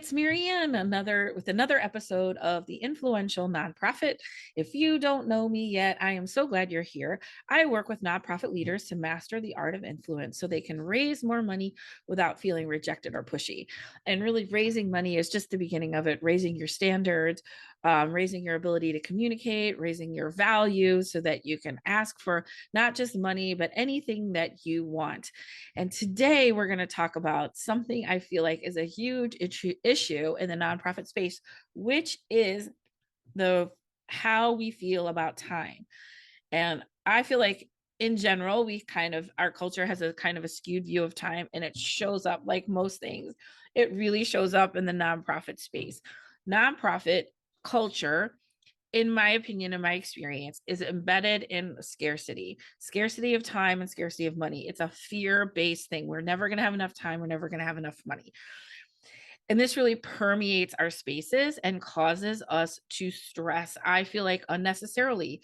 it's Maryanne, with another episode of the Influential Nonprofit. If you don't know me yet, I am so glad you're here. I work with nonprofit leaders to master the art of influence so they can raise more money without feeling rejected or pushy. And really, raising money is just the beginning of it, raising your standards, raising your ability to communicate, raising your value so that you can ask for not just money, but anything that you want. And today we're going to talk about something I feel like is a huge issue in the nonprofit space, which is the how we feel about time. And I feel like in general, our culture has a kind of a skewed view of time, and it shows up like most things. It really shows up in the nonprofit space. Nonprofit culture, in my opinion, in my experience, is embedded in scarcity of time and scarcity of money. It's a fear-based thing. We're never going to have enough time. We're never going to have enough money. And this really permeates our spaces and causes us to stress, I feel like, unnecessarily,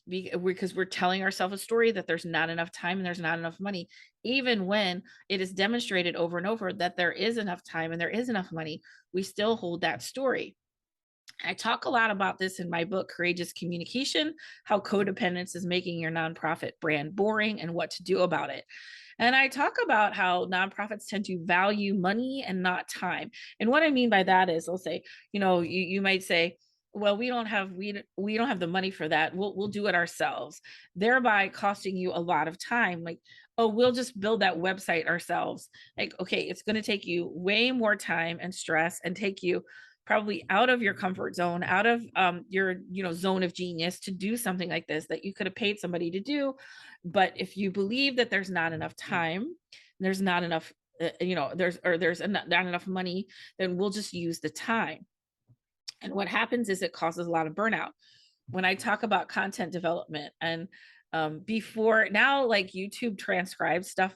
because we're telling ourselves a story that there's not enough time and there's not enough money, even when it is demonstrated over and over that there is enough time and there is enough money. We still hold that story. I talk a lot about this in my book, Courageous Communication: How Codependence is Making Your Nonprofit Brand Boring and What to Do About It. And I talk about how nonprofits tend to value money and not time. And what I mean by that is, they'll say, you might say, well, we don't have the money for that. We'll do it ourselves, thereby costing you a lot of time. Like, oh, we'll just build that website ourselves. Like, okay, it's going to take you way more time and stress and take you probably out of your comfort zone, out of your zone of genius to do something like this that you could have paid somebody to do. But if you believe that there's not enough time, there's not enough, not enough money, then we'll just use the time. And what happens is it causes a lot of burnout. When I talk about content development and before now, like YouTube transcribes stuff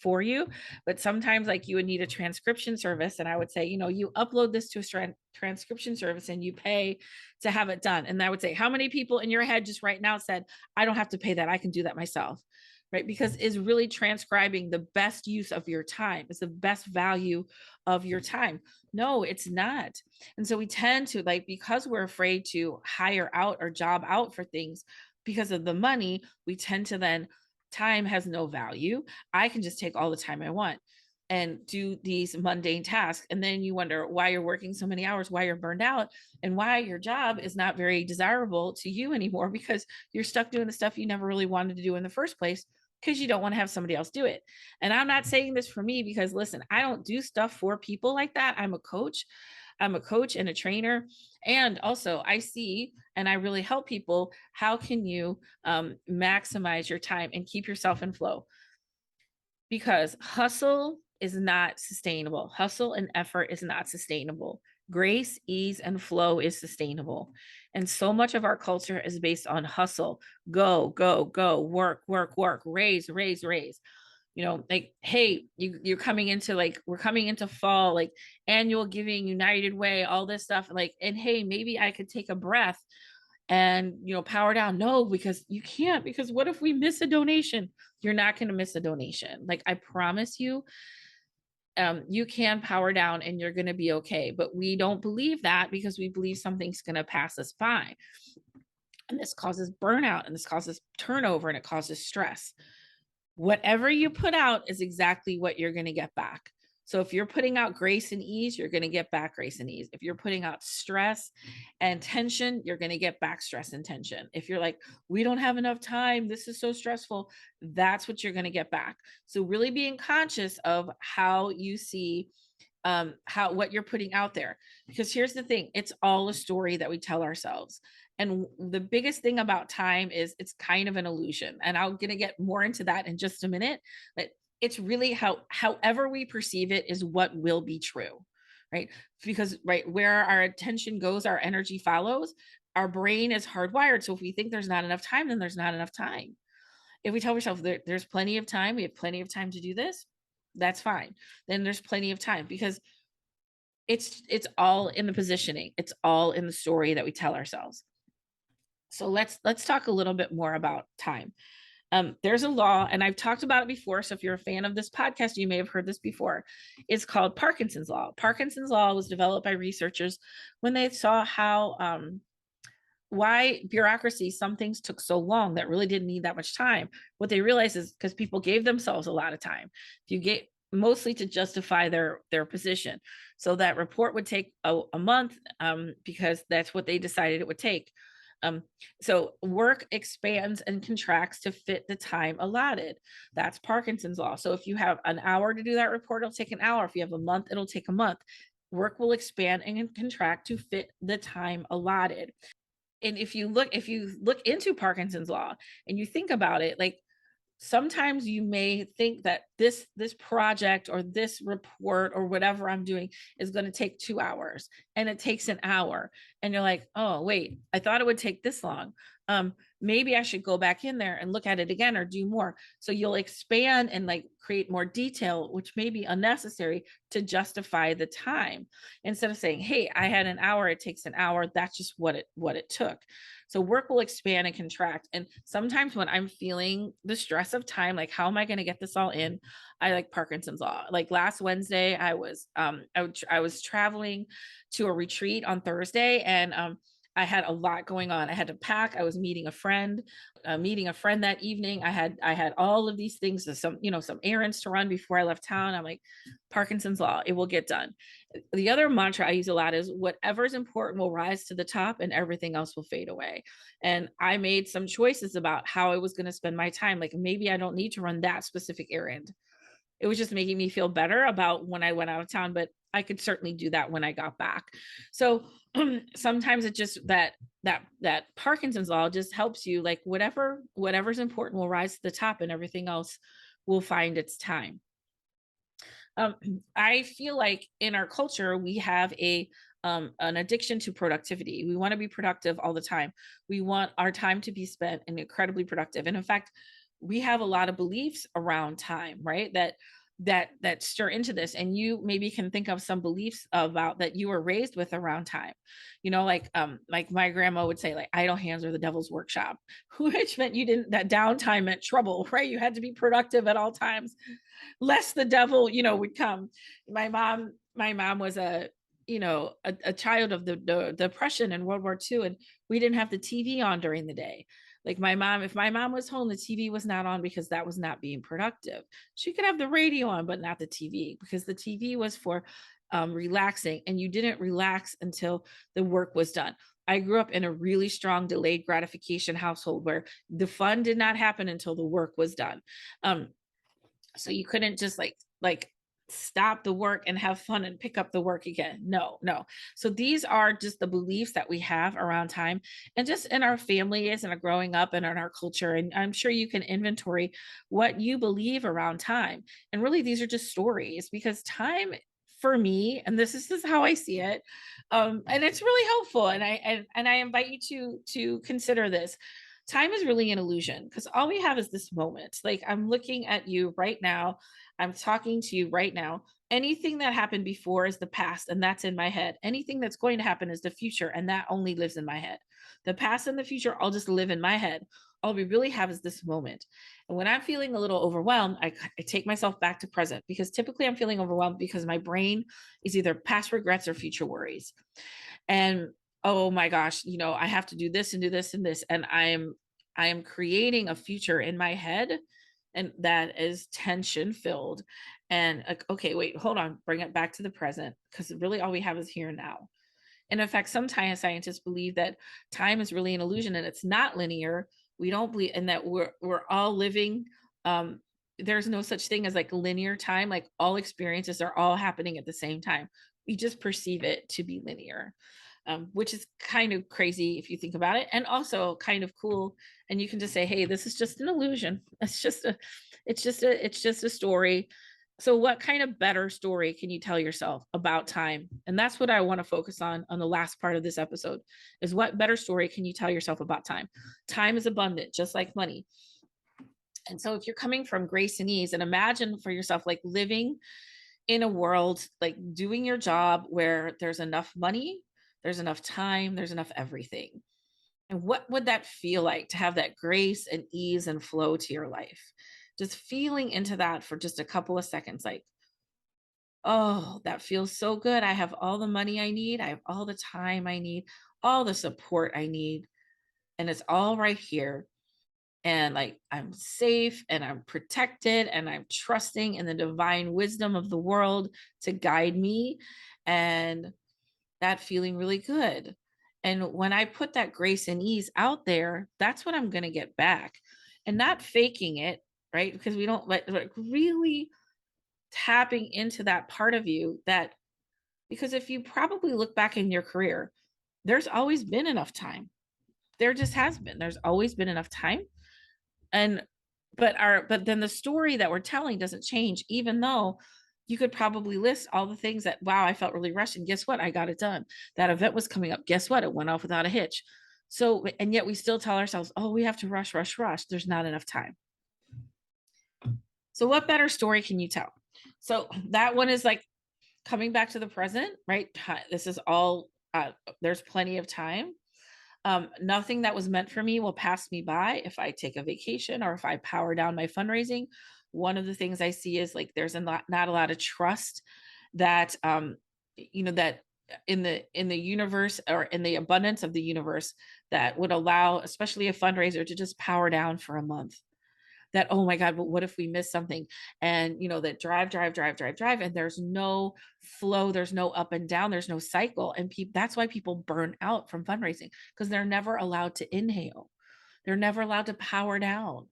for you, but sometimes like you would need a transcription service. And I would say, you upload this to a transcription service and you pay to have it done. And I would say, how many people in your head just right now said, I don't have to pay that, I can do that myself? Right? Because is really transcribing the best use of your time, is the best value of your time. No, it's not. And so we tend to, like, because we're afraid to hire out or job out for things because of the money, we tend to then, time has no value. I can just take all the time I want and do these mundane tasks. And then you wonder why you're working so many hours, why you're burned out, and why your job is not very desirable to you anymore because you're stuck doing the stuff you never really wanted to do in the first place because you don't want to have somebody else do it. And I'm not saying this for me because, listen, I don't do stuff for people like that. I'm a coach. I'm a coach and a trainer. And also, I see and I really help people. How can you maximize your time and keep yourself in flow? Because hustle is not sustainable. Hustle and effort is not sustainable. Grace, ease, and flow is sustainable. And so much of our culture is based on hustle: go, go, go, work, work, work, raise, raise, raise. Like, hey, you're coming into, like, we're coming into fall, like annual giving, United Way, all this stuff. Like, and hey, maybe I could take a breath and power down. No, because you can't, because what if we miss a donation? You're not going to miss a donation. Like, I promise you, you can power down and you're going to be okay. But we don't believe that because we believe something's going to pass us by. And this causes burnout, and this causes turnover, and it causes stress. Whatever you put out is exactly what you're going to get back. So if you're putting out grace and ease, you're going to get back grace and ease. If you're putting out stress and tension, you're going to get back stress and tension. If you're like, we don't have enough time, this is so stressful, that's what you're going to get back. So really being conscious of how you see what you're putting out there, because here's the thing, it's all a story that we tell ourselves. And the biggest thing about time is it's kind of an illusion, and I'm going to get more into that in just a minute. But it's really however we perceive it is what will be true, right? Because right where our attention goes, our energy follows. Our brain is hardwired, so if we think there's not enough time, then there's not enough time. If we tell ourselves there's plenty of time, we have plenty of time to do this, that's fine. Then there's plenty of time, because it's all in the positioning. It's all in the story that we tell ourselves. So let's talk a little bit more about time. There's a law, and I've talked about it before. So if you're a fan of this podcast, you may have heard this before. It's called Parkinson's law. Parkinson's law was developed by researchers when they saw how why bureaucracy, some things took so long that really didn't need that much time. What they realized is because people gave themselves a lot of time. If you get mostly to justify their position, so that report would take a month, because that's what they decided it would take. um, so work expands and contracts to fit the time allotted. That's Parkinson's law. So if you have an hour to do that report, it'll take an hour. If you have a month, it'll take a month. Work will expand and contract to fit the time allotted. And if you look into Parkinson's law and you think about it, like, sometimes you may think that this project or this report or whatever I'm doing is going to take 2 hours, and it takes an hour, and you're like, oh wait, I thought it would take this long. Maybe I should go back in there and look at it again or do more. So you'll expand and like create more detail, which may be unnecessary to justify the time, instead of saying, hey, I had an hour, it takes an hour, that's just what it took. So work will expand and contract. And sometimes when I'm feeling the stress of time, like, how am I going to get this all in? I like Parkinson's law. Like last Wednesday, I was traveling to a retreat on Thursday, and I had a lot going on. I had to pack. I was meeting a friend that evening. I had all of these things, some errands to run before I left town. I'm like, Parkinson's law, it will get done. The other mantra I use a lot is whatever's important will rise to the top and everything else will fade away. And I made some choices about how I was going to spend my time. Like, maybe I don't need to run that specific errand. It was just making me feel better about when I went out of town, but I could certainly do that when I got back. So sometimes it's just that Parkinson's law just helps you, like, whatever's important will rise to the top and everything else will find its time. um, I feel like in our culture, we have an addiction to productivity. We want to be productive all the time. We want our time to be spent and incredibly productive. And in fact, we have a lot of beliefs around time, right? That stir into this. And you maybe can think of some beliefs about that you were raised with around time. Like my grandma would say, like, idle hands are the devil's workshop, which meant you didn't that downtime meant trouble, right? You had to be productive at all times, lest the devil, would come. My mom was a child of the Depression and World War II, and we didn't have the TV on during the day. Like if my mom was home, the TV was not on because that was not being productive. She could have the radio on, but not the TV, because the TV was for relaxing, and you didn't relax until the work was done. I grew up in a really strong delayed gratification household where the fun did not happen until the work was done. So you couldn't just like stop the work and have fun and pick up the work again. No, no. So these are just the beliefs that we have around time, and just in our families and our growing up and in our culture. And I'm sure you can inventory what you believe around time. And really, these are just stories, because time, for me, and this is how I see it, and it's really helpful. And I invite you to consider this. Time is really an illusion, because all we have is this moment. Like, I'm looking at you right now, I'm talking to you right now. Anything that happened before is the past, and that's in my head. Anything that's going to happen is the future, and that only lives in my head. The past and the future all just live in my head. All we really have is this moment. And when I'm feeling a little overwhelmed, I take myself back to present, because typically I'm feeling overwhelmed because my brain is either past regrets or future worries. And oh my gosh, I have to do this and do this and this. And I am creating a future in my head, and that is tension filled. And like, okay, wait, hold on, bring it back to the present, because really all we have is here and now. And in fact, sometimes scientists believe that time is really an illusion and it's not linear. We don't believe, and that we're all living. Um, there's no such thing as like linear time. Like, all experiences are all happening at the same time. We just perceive it to be linear, which is kind of crazy if you think about it, and also kind of cool. And you can just say, hey, this is just an illusion. It's just a story. So what kind of better story can you tell yourself about time? And that's what I want to focus on the last part of this episode, is what better story can you tell yourself about time? Time is abundant, just like money. And so if you're coming from grace and ease, and imagine for yourself, like, living in a world, like doing your job where there's enough money, there's enough time, there's enough everything. And what would that feel like to have that grace and ease and flow to your life? Just feeling into that for just a couple of seconds, like, oh, that feels so good. I have all the money I need. I have all the time I need, all the support I need. And it's all right here. And like, I'm safe and I'm protected and I'm trusting in the divine wisdom of the world to guide me. And that feeling really good. And when I put that grace and ease out there, that's what I'm going to get back, and not faking it, right? Because we don't like really tapping into that part of you that, because if you probably look back in your career, there's always been enough time. There just has been. There's always been enough time. And but then the story that we're telling doesn't change, even though you could probably list all the things that, wow, I felt really rushed. And guess what? I got it done. That event was coming up. Guess what? It went off without a hitch. So, and yet we still tell ourselves, oh, we have to rush, rush, rush. There's not enough time. So, what better story can you tell? So, that one is like coming back to the present, right? This is all, there's plenty of time. Nothing that was meant for me will pass me by if I take a vacation or if I power down my fundraising. One of the things I see is like there's not a lot of trust that that in the universe or in the abundance of the universe that would allow, especially a fundraiser, to just power down for a month. That, oh my God, but what if we miss something? And that drive, and there's no flow, there's no up and down, there's no cycle. And that's why people burn out from fundraising, because they're never allowed to inhale. They're never allowed to power down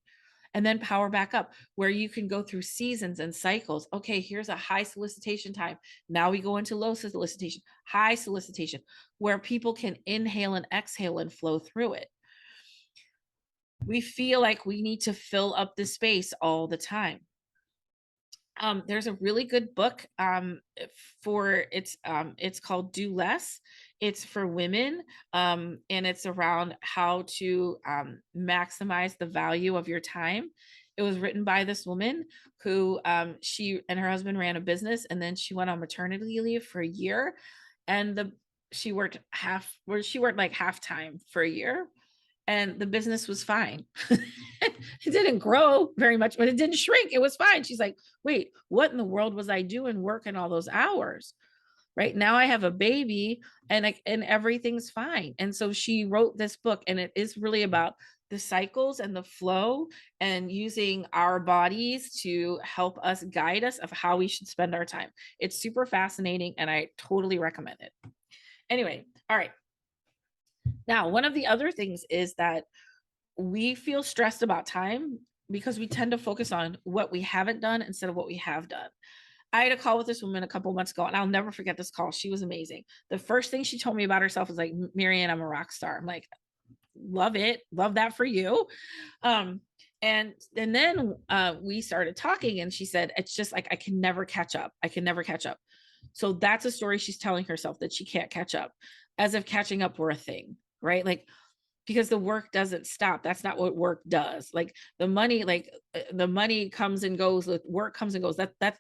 and then power back up, where you can go through seasons and cycles. Okay, here's a high solicitation time. Now we go into low solicitation, high solicitation, where people can inhale and exhale and flow through it. We feel like we need to fill up the space all the time. There's a really good book for it's called Do Less. It's for women, and it's around how to maximize the value of your time. It was written by this woman who she and her husband ran a business, and then she went on maternity leave for a year, and she worked like half time for a year, and the business was fine. It didn't grow very much, but it didn't shrink. It was fine. She's like, wait, what in the world was I doing working all those hours? Right now I have a baby, and everything's fine. And so she wrote this book, and it is really about the cycles and the flow and using our bodies to help us guide us of how we should spend our time. It's super fascinating, and I totally recommend it. Anyway, all right. Now, one of the other things is that we feel stressed about time because we tend to focus on what we haven't done instead of what we have done. I had a call with this woman a couple months ago, and I'll never forget this call. She was amazing. The first thing she told me about herself was like, Maryanne, I'm a rock star. I'm like, love it. Love that for you. Um, and then we started talking, and she said, it's just like, I can never catch up. I can never catch up. So that's a story she's telling herself, that she can't catch up, as if catching up were a thing, right? Like, because the work doesn't stop. That's not what work does. Like the money comes and goes, the work comes and goes.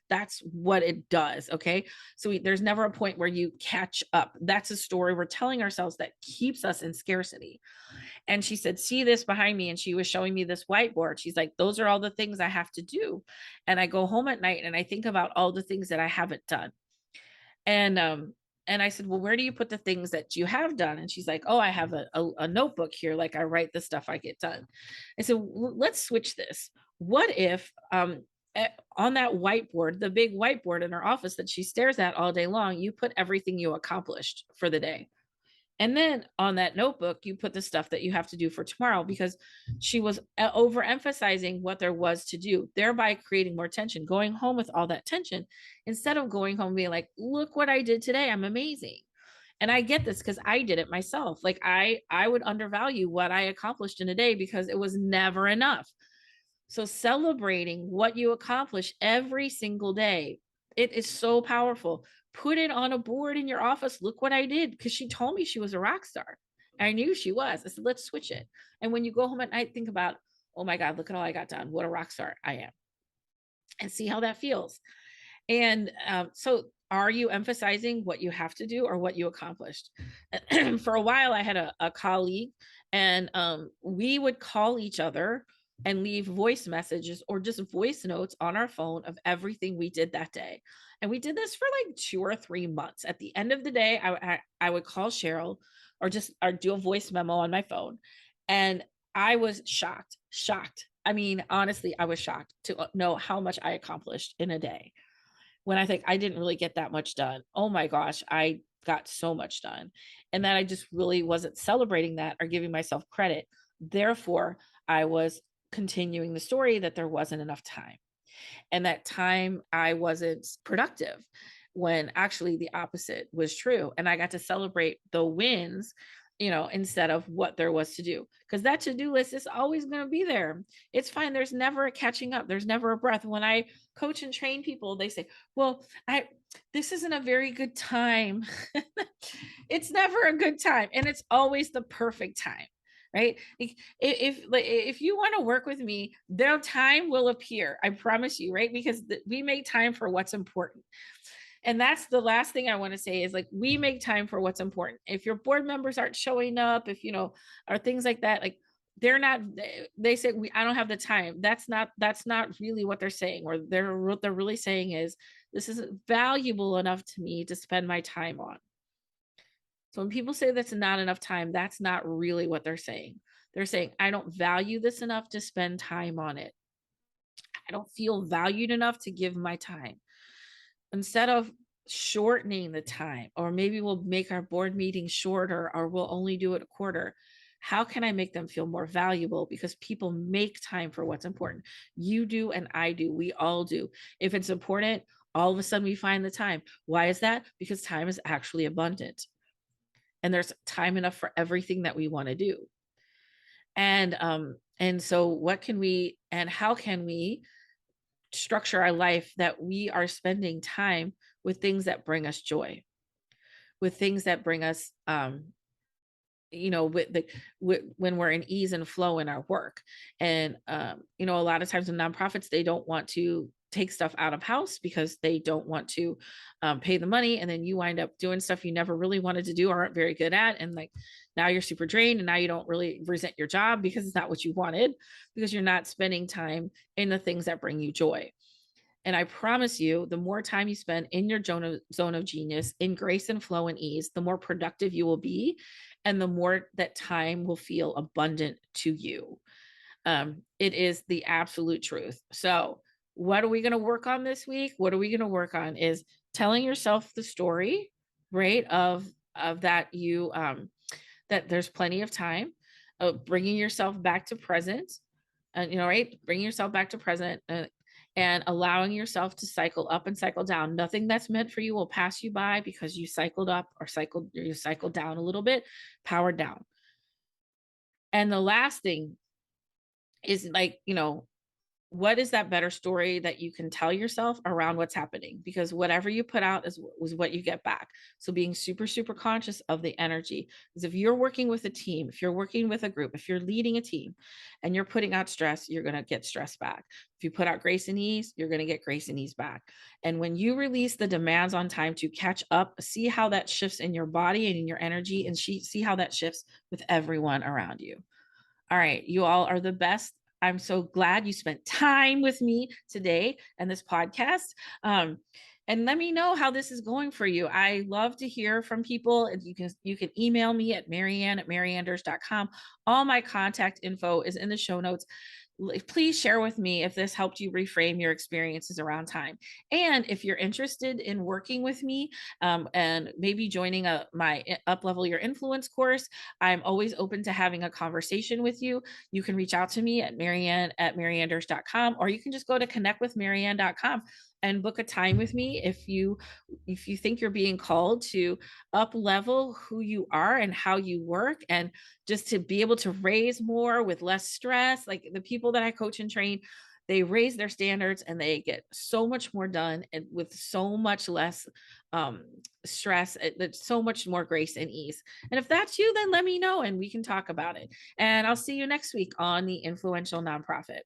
That's what it does. Okay. So there's never a point where you catch up. That's a story we're telling ourselves that keeps us in scarcity. And she said, see this behind me. And she was showing me this whiteboard. She's like, those are all the things I have to do. And I go home at night and I think about all the things that I haven't done. And I said, well, where do you put the things that you have done? And she's like, oh, I have a notebook here. Like, I write the stuff I get done. I said, let's switch this. What if on that whiteboard, the big whiteboard in her office that she stares at all day long, you put everything you accomplished for the day? And then on that notebook, you put the stuff that you have to do for tomorrow, because she was overemphasizing what there was to do, thereby creating more tension, going home with all that tension instead of going home being like, look what I did today. I'm amazing. And I get this because I did it myself. Like I would undervalue what I accomplished in a day because it was never enough. So celebrating what you accomplish every single day, it is so powerful. Put it on a board in your office. Look what I did, because she told me she was a rock star. I knew she was. I said, let's switch it. And when you go home at night, think about, oh my God, look at all I got done. What a rock star I am. And see how that feels. And so are you emphasizing what you have to do or what you accomplished? For a while, I had a colleague, And we would call each other and leave voice messages or just voice notes on our phone of everything we did that day. And we did this for like 2 or 3 months. At the end of the day, I would call Cheryl or do a voice memo on my phone. And I was shocked. I mean, honestly, I was shocked to know how much I accomplished in a day when I think I didn't really get that much done. Oh my gosh, I got so much done. And that I just really wasn't celebrating that or giving myself credit. Therefore, I was continuing the story that there wasn't enough time, and that time I wasn't productive, when actually the opposite was true. And I got to celebrate the wins, instead of what there was to do. Because that to do list is always going to be there. It's fine. There's never a catching up, there's never a breath. When I coach and train people, they say, well, this isn't a very good time. It's never a good time. And it's always the perfect time. Right. If you want to work with me, their time will appear. I promise you. Right. Because we make time for what's important. And that's the last thing I want to say is, like, we make time for what's important. If your board members aren't showing up, if or things like that, like, they're not, they say, I don't have the time. That's not really what they're saying. Or what they're really saying is, this isn't valuable enough to me to spend my time on. So when people say that's not enough time, that's not really what they're saying. They're saying, I don't value this enough to spend time on it. I don't feel valued enough to give my time. Instead of shortening the time, or maybe we'll make our board meeting shorter, or we'll only do it a quarter. How can I make them feel more valuable? Because people make time for what's important. You do, and I do. We all do. If it's important, all of a sudden we find the time. Why is that? Because time is actually abundant, and there's time enough for everything that we want to do. And so what can we and how can we structure our life that we are spending time with things that bring us joy, with things that bring us when we're in ease and flow in our work. And a lot of times in nonprofits, they don't want to take stuff out of house because they don't want to pay the money, and then you wind up doing stuff you never really wanted to do or aren't very good at, and like, now you're super drained, and now you don't really resent your job because it's not what you wanted, because you're not spending time in the things that bring you joy. And I promise you, the more time you spend in your zone of genius, in grace and flow and ease, the more productive you will be, and the more that time will feel abundant to you. It is the absolute truth. So, what are we going to work on this week? What are we going to work on is telling yourself the story, right? Of that that there's plenty of time, bringing yourself back to present, and right, bringing yourself back to present. And allowing yourself to cycle up and cycle down. Nothing that's meant for you will pass you by because you cycled up or you cycled down a little bit. Power down. And the last thing is, like, what is that better story that you can tell yourself around what's happening? Because whatever you put out is what you get back. So being super, super conscious of the energy. Because if you're working with a team, if you're working with a group, if you're leading a team and you're putting out stress, you're going to get stress back. If you put out grace and ease, you're going to get grace and ease back. And when you release the demands on time to catch up, see how that shifts in your body and in your energy, and see how that shifts with everyone around you. All right, you all are the best. I'm so glad you spent time with me today and this podcast. And let me know how this is going for you. I love to hear from people. You can email me at Maryanne@maryanders.com. All my contact info is in the show notes. Please share with me if this helped you reframe your experiences around time. And if you're interested in working with me, and maybe joining my Up-Level Your Influence course, I'm always open to having a conversation with you. You can reach out to me at Maryanne@maryanders.com, or you can just go to connectwithmaryanne.com and book a time with me if you think you're being called to up level who you are and how you work, and just to be able to raise more with less stress. Like, the people that I coach and train, they raise their standards and they get so much more done, and with so much less stress, so much more grace and ease. And if that's you, then let me know and we can talk about it. And I'll see you next week on the Influential Nonprofit.